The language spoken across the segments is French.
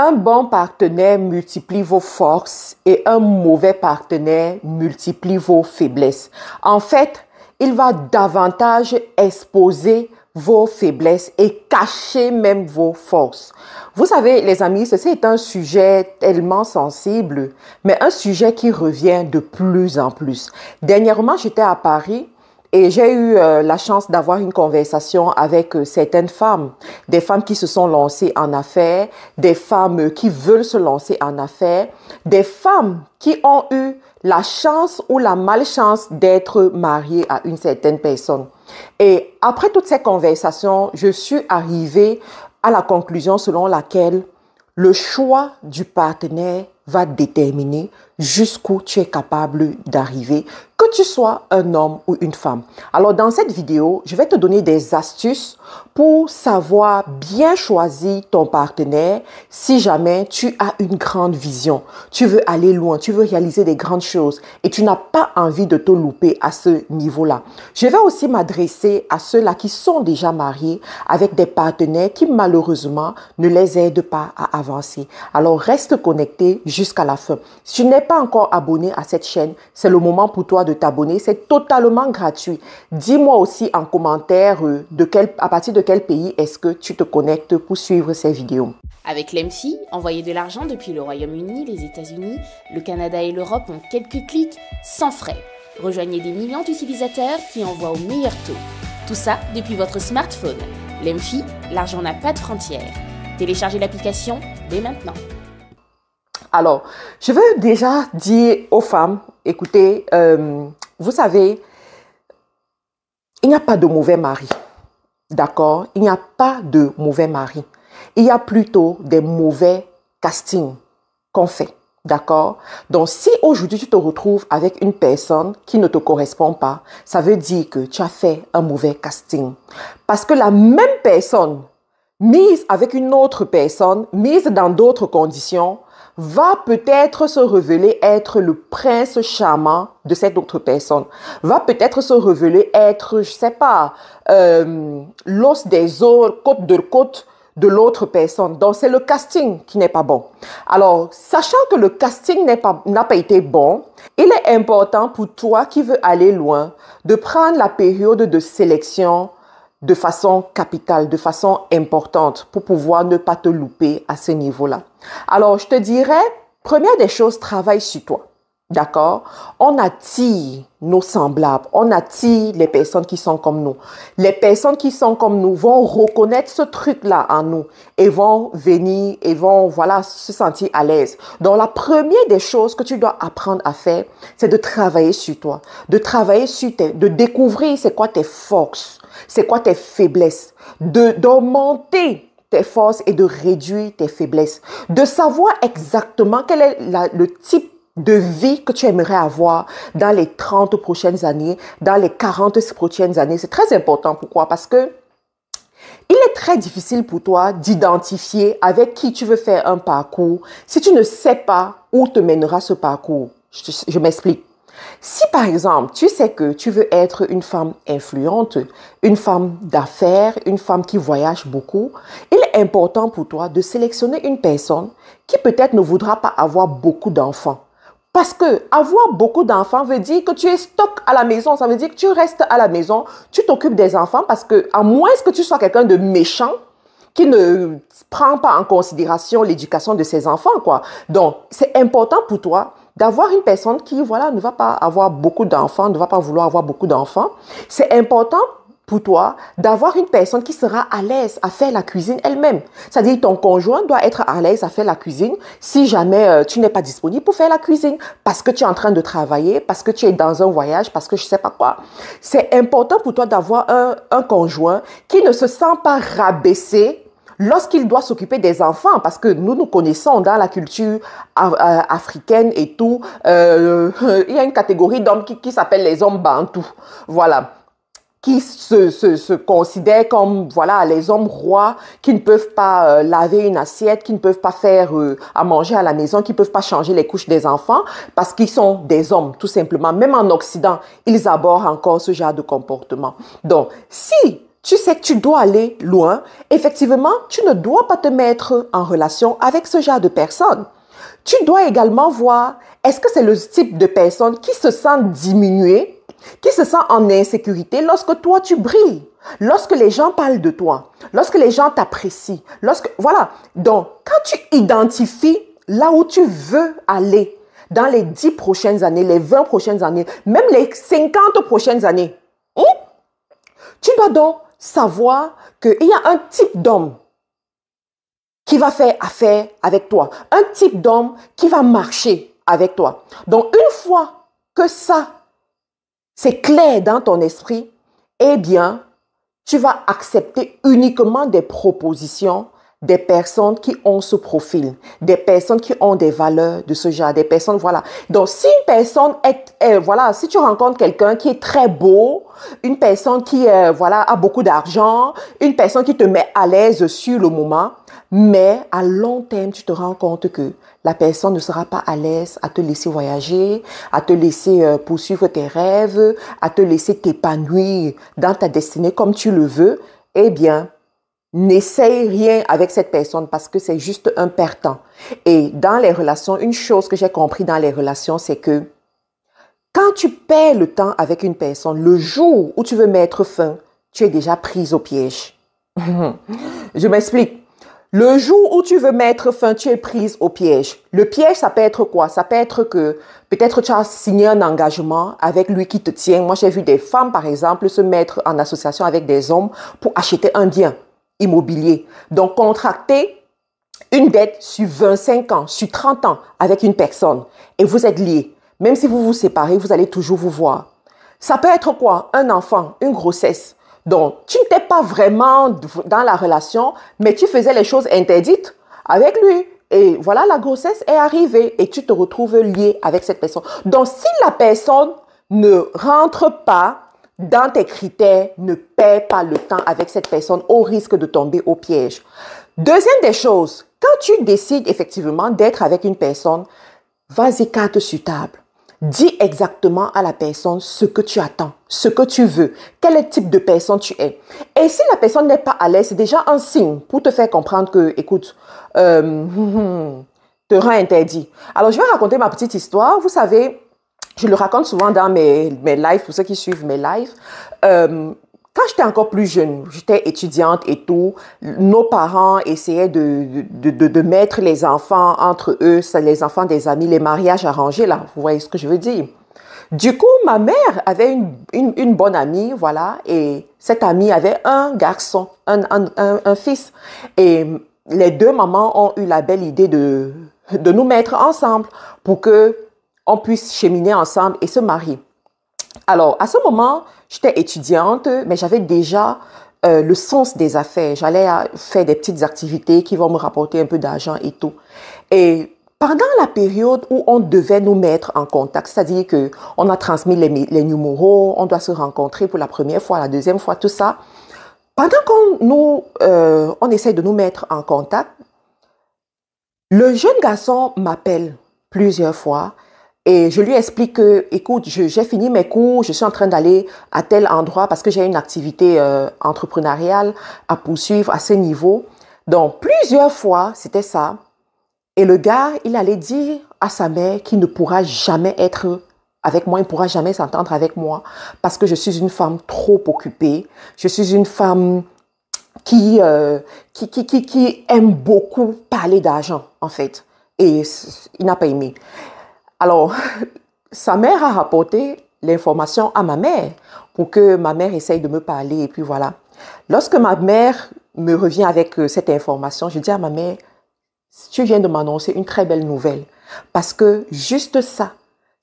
Un bon partenaire multiplie vos forces et un mauvais partenaire multiplie vos faiblesses. En fait, il va davantage exposer vos faiblesses et cacher même vos forces. Vous savez, les amis, ceci est un sujet tellement sensible, mais un sujet qui revient de plus en plus. Dernièrement, j'étais à Paris. Et j'ai eu la chance d'avoir une conversation avec certaines femmes, des femmes qui se sont lancées en affaires, des femmes qui veulent se lancer en affaires, des femmes qui ont eu la chance ou la malchance d'être mariées à une certaine personne. Et après toutes ces conversations, je suis arrivée à la conclusion selon laquelle le choix du partenaire va déterminer jusqu'où tu es capable d'arriver, que tu sois un homme ou une femme. Alors dans cette vidéo, je vais te donner des astuces pour savoir bien choisir ton partenaire si jamais tu as une grande vision, tu veux aller loin, tu veux réaliser des grandes choses et tu n'as pas envie de te louper à ce niveau-là. Je vais aussi m'adresser à ceux-là qui sont déjà mariés avec des partenaires qui malheureusement ne les aident pas à avancer. Alors reste connecté jusqu'à la fin. Si tu n'es pas encore abonné à cette chaîne, c'est le moment pour toi de t'abonner. C'est totalement gratuit. Dis-moi aussi en commentaire à partir de quel pays est-ce que tu te connectes pour suivre ces vidéos. Avec l'Emfi, envoyer de l'argent depuis le Royaume-Uni, les États-Unis, le Canada et l'Europe en quelques clics, sans frais. Rejoignez des millions d'utilisateurs qui envoient au meilleur taux. Tout ça depuis votre smartphone. L'Emfi, l'argent n'a pas de frontières. Téléchargez l'application dès maintenant. Alors, je veux déjà dire aux femmes, écoutez, vous savez, il n'y a pas de mauvais mari, d'accord? Il n'y a pas de mauvais mari. Il y a plutôt des mauvais castings qu'on fait, d'accord? Donc, si aujourd'hui tu te retrouves avec une personne qui ne te correspond pas, ça veut dire que tu as fait un mauvais casting. Parce que la même personne, mise avec une autre personne, mise dans d'autres conditions, va peut-être se révéler être le prince charmant de cette autre personne, va peut-être se révéler être, je sais pas, l'os des os, côte de l'autre personne. Donc, c'est le casting qui n'est pas bon. Alors, sachant que le casting n'a pas été bon, il est important pour toi qui veux aller loin de prendre la période de sélection de façon capitale, de façon importante pour pouvoir ne pas te louper à ce niveau-là. Alors, je te dirais, première des choses, travaille sur toi. D'accord? On attire nos semblables, on attire les personnes qui sont comme nous. Les personnes qui sont comme nous vont reconnaître ce truc-là en nous et vont venir et vont, voilà, se sentir à l'aise. Donc, la première des choses que tu dois apprendre à faire, c'est de travailler sur toi, de travailler sur de découvrir c'est quoi tes forces, c'est quoi tes faiblesses, d'augmenter tes forces et de réduire tes faiblesses, de savoir exactement quel est le type de vie que tu aimerais avoir dans les 30 prochaines années, dans les 40 prochaines années. C'est très important. Pourquoi? Parce que il est très difficile pour toi d'identifier avec qui tu veux faire un parcours si tu ne sais pas où te mènera ce parcours. Je m'explique. Si par exemple, tu sais que tu veux être une femme influente, une femme d'affaires, une femme qui voyage beaucoup, il est important pour toi de sélectionner une personne qui peut-être ne voudra pas avoir beaucoup d'enfants. Parce que avoir beaucoup d'enfants veut dire que tu es stock à la maison. Ça veut dire que tu restes à la maison, tu t'occupes des enfants parce que, à moins que tu sois quelqu'un de méchant, qui ne prend pas en considération l'éducation de ses enfants, quoi. Donc, c'est important pour toi d'avoir une personne qui, voilà, ne va pas avoir beaucoup d'enfants, ne va pas vouloir avoir beaucoup d'enfants. C'est important pour toi d'avoir une personne qui sera à l'aise à faire la cuisine elle-même. C'est-à-dire ton conjoint doit être à l'aise à faire la cuisine si jamais tu n'es pas disponible pour faire la cuisine parce que tu es en train de travailler, parce que tu es dans un voyage, parce que je ne sais pas quoi. C'est important pour toi d'avoir un conjoint qui ne se sent pas rabaissé lorsqu'il doit s'occuper des enfants, parce que nous connaissons dans la culture africaine et tout, il y a une catégorie d'hommes qui s'appelle les hommes bantous. Voilà. Qui se considèrent comme, voilà, les hommes rois, qui ne peuvent pas laver une assiette, qui ne peuvent pas faire à manger à la maison, qui ne peuvent pas changer les couches des enfants, parce qu'ils sont des hommes, tout simplement. Même en Occident, ils abordent encore ce genre de comportement. Donc, si tu sais que tu dois aller loin, effectivement, tu ne dois pas te mettre en relation avec ce genre de personnes. Tu dois également voir, est-ce que c'est le type de personne qui se sent diminuée, qui se sent en insécurité lorsque toi tu brilles, lorsque les gens parlent de toi, lorsque les gens t'apprécient, voilà. Donc, quand tu identifies là où tu veux aller dans les 10 prochaines années, les 20 prochaines années, même les 50 prochaines années, tu dois donc savoir qu'il y a un type d'homme qui va faire affaire avec toi, un type d'homme qui va marcher avec toi. Donc, une fois que ça, c'est clair dans ton esprit, eh bien, tu vas accepter uniquement des propositions des personnes qui ont ce profil, des personnes qui ont des valeurs de ce genre, des personnes, voilà. Donc, si une personne voilà, si tu rencontres quelqu'un qui est très beau, une personne qui, voilà, a beaucoup d'argent, une personne qui te met à l'aise sur le moment, mais à long terme, tu te rends compte que la personne ne sera pas à l'aise à te laisser voyager, à te laisser poursuivre tes rêves, à te laisser t'épanouir dans ta destinée comme tu le veux, eh bien, n'essaye rien avec cette personne parce que c'est juste un perd-temps. Et dans les relations, une chose que j'ai compris dans les relations, c'est que quand tu perds le temps avec une personne, le jour où tu veux mettre fin, tu es déjà prise au piège. Je m'explique. Le jour où tu veux mettre fin, tu es prise au piège. Le piège, ça peut être quoi? Ça peut être que peut-être tu as signé un engagement avec lui qui te tient. Moi, j'ai vu des femmes, par exemple, se mettre en association avec des hommes pour acheter un bien immobilier. Donc, contracter une dette sur 25 ans, sur 30 ans avec une personne et vous êtes liés. Même si vous vous séparez, vous allez toujours vous voir. Ça peut être quoi? Un enfant, une grossesse. Donc, tu n'étais pas vraiment dans la relation, mais tu faisais les choses interdites avec lui. Et voilà, la grossesse est arrivée et tu te retrouves lié avec cette personne. Donc, si la personne ne rentre pas dans tes critères, ne perds pas le temps avec cette personne au risque de tomber au piège. Deuxième des choses, quand tu décides effectivement d'être avec une personne, vas-y carte sur table. Dis exactement à la personne ce que tu attends, ce que tu veux, quel type de personne tu es. Et si la personne n'est pas à l'aise, c'est déjà un signe pour te faire comprendre que, écoute, te rend interdit. Alors, je vais raconter ma petite histoire. Vous savez, je le raconte souvent dans mes lives, pour ceux qui suivent mes lives. Quand j'étais encore plus jeune, j'étais étudiante et tout, nos parents essayaient de mettre les enfants entre eux, les enfants des amis, les mariages arrangés, là, vous voyez ce que je veux dire. Du coup, ma mère avait une bonne amie, voilà, et cette amie avait un garçon, un fils. Et les deux mamans ont eu la belle idée de nous mettre ensemble pour que on puisse cheminer ensemble et se marier. Alors, à ce moment, j'étais étudiante, mais j'avais déjà le sens des affaires. J'allais faire des petites activités qui vont me rapporter un peu d'argent et tout. Et pendant la période où on devait nous mettre en contact, c'est-à-dire qu'on a transmis les numéros, on doit se rencontrer pour la première fois, la deuxième fois, tout ça. Pendant on essaie de nous mettre en contact, le jeune garçon m'appelle plusieurs fois. Et je lui explique que, écoute, j'ai fini mes cours, je suis en train d'aller à tel endroit parce que j'ai une activité entrepreneuriale à poursuivre à ce niveau. Donc, plusieurs fois, c'était ça. Et le gars, il allait dire à sa mère qu'il ne pourra jamais être avec moi, il ne pourra jamais s'entendre avec moi parce que je suis une femme trop occupée. Je suis une femme qui aime beaucoup parler d'argent, en fait. Et il n'a pas aimé. Alors, sa mère a rapporté l'information à ma mère pour que ma mère essaye de me parler et puis voilà. Lorsque ma mère me revient avec cette information, je dis à ma mère, tu viens de m'annoncer une très belle nouvelle parce que juste ça,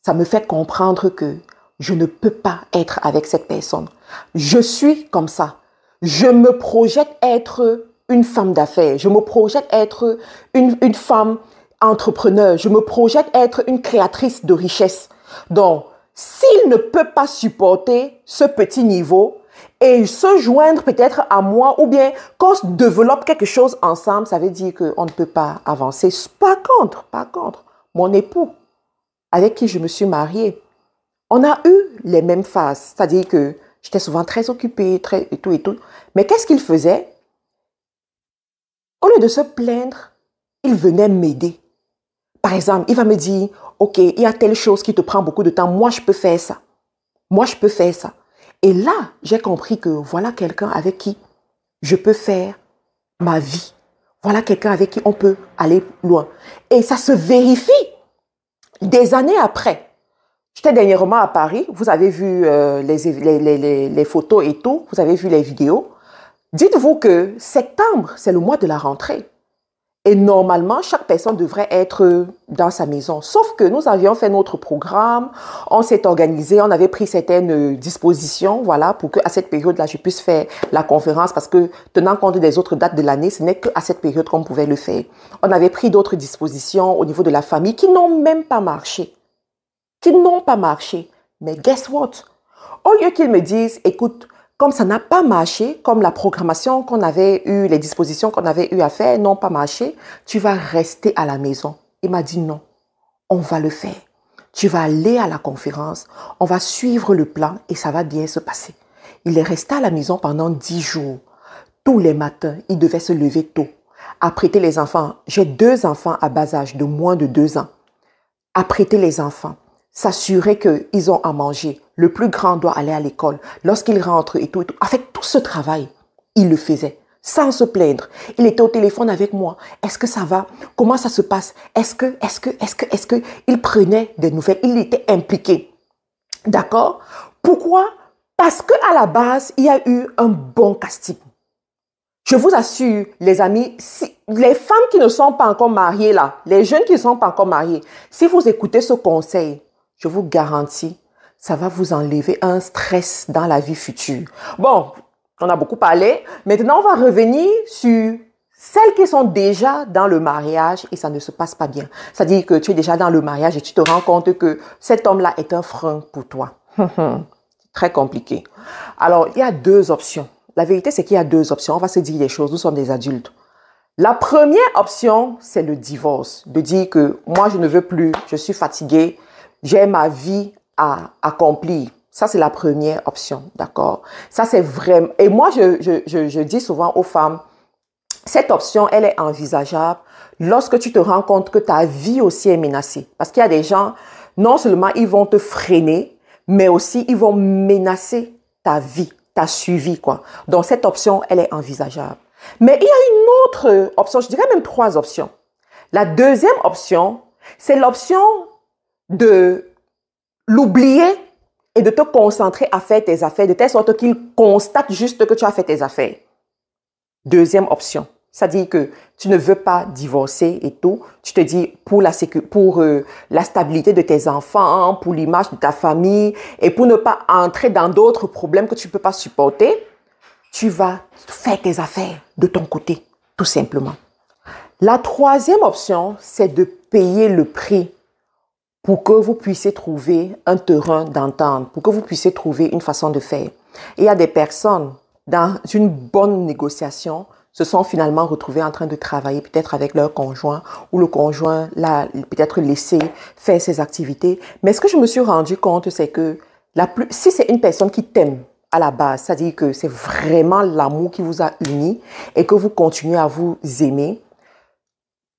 ça me fait comprendre que je ne peux pas être avec cette personne. Je suis comme ça. Je me projette être une femme d'affaires. Je me projette être une femme entrepreneur, je me projette être une créatrice de richesse. Donc, s'il ne peut pas supporter ce petit niveau et se joindre peut-être à moi ou bien qu'on se développe quelque chose ensemble, ça veut dire qu'on ne peut pas avancer. Par contre, mon époux avec qui je me suis mariée, on a eu les mêmes phases. C'est-à-dire que J'étais souvent très occupée, et tout et tout. Mais qu'est-ce qu'il faisait? Au lieu de se plaindre, il venait m'aider. Par exemple, il va me dire, OK, il y a telle chose qui te prend beaucoup de temps. Moi, je peux faire ça. Moi, je peux faire ça. Et là, j'ai compris que voilà quelqu'un avec qui je peux faire ma vie. Voilà quelqu'un avec qui on peut aller loin. Et ça se vérifie des années après. J'étais dernièrement à Paris. Vous avez vu les photos et tout. Vous avez vu les vidéos. Dites-vous que septembre, c'est le mois de la rentrée. Et normalement, chaque personne devrait être dans sa maison. Sauf que nous avions fait notre programme, on s'est organisé, on avait pris certaines dispositions, voilà, pour qu'à cette période-là, je puisse faire la conférence parce que tenant compte des autres dates de l'année, ce n'est qu'à cette période qu'on pouvait le faire. On avait pris d'autres dispositions au niveau de la famille qui n'ont même pas marché. Qui n'ont pas marché. Mais guess what? Au lieu qu'ils me disent, écoute, comme ça n'a pas marché, comme la programmation qu'on avait eue, les dispositions qu'on avait eu à faire n'ont pas marché, tu vas rester à la maison. Il m'a dit non, on va le faire. Tu vas aller à la conférence, on va suivre le plan et ça va bien se passer. Il est resté à la maison pendant 10 jours. Tous les matins, il devait se lever tôt, apprêter les enfants. J'ai 2 enfants à bas âge, de moins de 2 ans. Apprêter les enfants. S'assurer qu'ils ont à manger. Le plus grand doit aller à l'école. Lorsqu'il rentre et tout, et tout. Avec tout ce travail, il le faisait sans se plaindre. Il était au téléphone avec moi. Est-ce que ça va? Comment ça se passe? Est-ce que? Il prenait des nouvelles. Il était impliqué. D'accord? Pourquoi? Parce qu'à la base, il y a eu un bon casting. Je vous assure, les amis, les femmes qui ne sont pas encore mariées là, les jeunes qui ne sont pas encore mariés, si vous écoutez ce conseil, je vous garantis, ça va vous enlever un stress dans la vie future. Bon, on a beaucoup parlé. Maintenant, on va revenir sur celles qui sont déjà dans le mariage et ça ne se passe pas bien. C'est-à-dire que tu es déjà dans le mariage et tu te rends compte que cet homme-là est un frein pour toi. Très compliqué. Alors, il y a 2 options. La vérité, c'est qu'il y a 2 options. On va se dire les choses. Nous sommes des adultes. La première option, c'est le divorce. De dire que moi, je ne veux plus, je suis fatiguée, j'ai ma vie à accomplir. Ça, c'est la première option, d'accord? Ça, c'est vraiment... Et moi, je dis souvent aux femmes, cette option, elle est envisageable lorsque tu te rends compte que ta vie aussi est menacée. Parce qu'il y a des gens, non seulement ils vont te freiner, mais aussi ils vont menacer ta vie, ta survie, quoi. Donc, cette option, elle est envisageable. Mais il y a une autre option, je dirais même 3 options. La deuxième option, c'est l'option de l'oublier et de te concentrer à faire tes affaires de telle sorte qu'il constate juste que tu as fait tes affaires. Deuxième option, c'est-à-dire que tu ne veux pas divorcer et tout. Tu te dis pour la stabilité de tes enfants, pour l'image de ta famille et pour ne pas entrer dans d'autres problèmes que tu ne peux pas supporter, tu vas faire tes affaires de ton côté, tout simplement. La troisième option, c'est de payer le prix pour que vous puissiez trouver un terrain d'entente, pour que vous puissiez trouver une façon de faire. Et il y a des personnes, dans une bonne négociation, se sont finalement retrouvées en train de travailler peut-être avec leur conjoint ou le conjoint l'a peut-être laissé faire ses activités. Mais ce que je me suis rendu compte, c'est que si c'est une personne qui t'aime à la base, c'est-à-dire que c'est vraiment l'amour qui vous a unis et que vous continuez à vous aimer,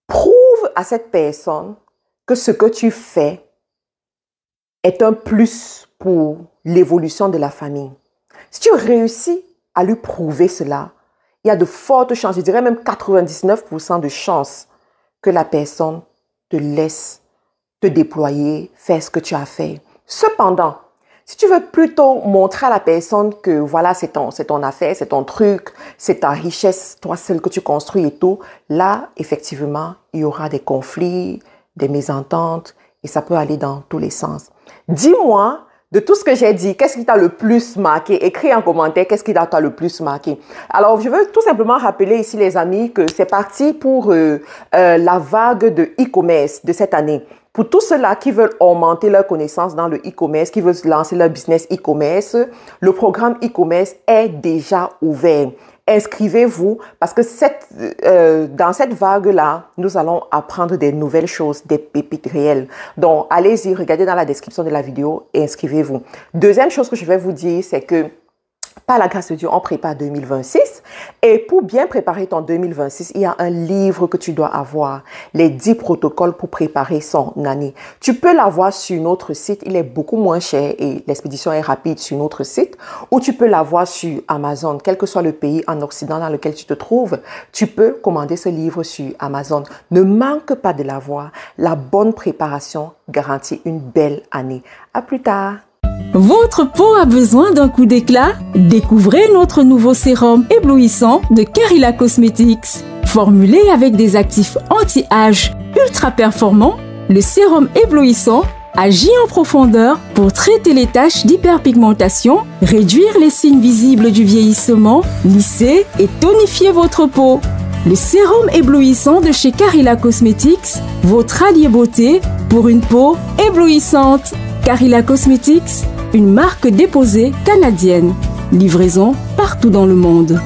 prouve à cette personne que ce que tu fais est un plus pour l'évolution de la famille. Si tu réussis à lui prouver cela, il y a de fortes chances, je dirais même 99% de chances que la personne te laisse te déployer, faire ce que tu as fait. Cependant, si tu veux plutôt montrer à la personne que voilà, c'est ton affaire, c'est ton truc, c'est ta richesse, toi seul que tu construis et tout, là, effectivement, il y aura des conflits, des mésententes et ça peut aller dans tous les sens. Dis-moi, de tout ce que j'ai dit, qu'est-ce qui t'a le plus marqué? Écris en commentaire, qu'est-ce qui t'a le plus marqué? Alors, je veux tout simplement rappeler ici, les amis, que c'est parti pour la vague de e-commerce de cette année. Pour tous ceux-là qui veulent augmenter leurs connaissances dans le e-commerce, qui veulent lancer leur business e-commerce, le programme e-commerce est déjà ouvert. Inscrivez-vous parce que dans cette vague-là, nous allons apprendre des nouvelles choses, des pépites réelles. Donc, allez-y, regardez dans la description de la vidéo et inscrivez-vous. Deuxième chose que je vais vous dire, c'est que par la grâce de Dieu, on prépare 2026. Et pour bien préparer ton 2026, il y a un livre que tu dois avoir, les 10 protocoles pour préparer son année. Tu peux l'avoir sur notre site, il est beaucoup moins cher et l'expédition est rapide sur notre site. Ou tu peux l'avoir sur Amazon, quel que soit le pays en Occident dans lequel tu te trouves. Tu peux commander ce livre sur Amazon. Ne manque pas de l'avoir. La bonne préparation garantit une belle année. À plus tard. Votre peau a besoin d'un coup d'éclat? Découvrez notre nouveau sérum éblouissant de Carila Cosmetics. Formulé avec des actifs anti-âge ultra performants, le sérum éblouissant agit en profondeur pour traiter les taches d'hyperpigmentation, réduire les signes visibles du vieillissement, lisser et tonifier votre peau. Le sérum éblouissant de chez Carila Cosmetics, votre allié beauté pour une peau éblouissante. Carila Cosmetics, une marque déposée canadienne. Livraison partout dans le monde.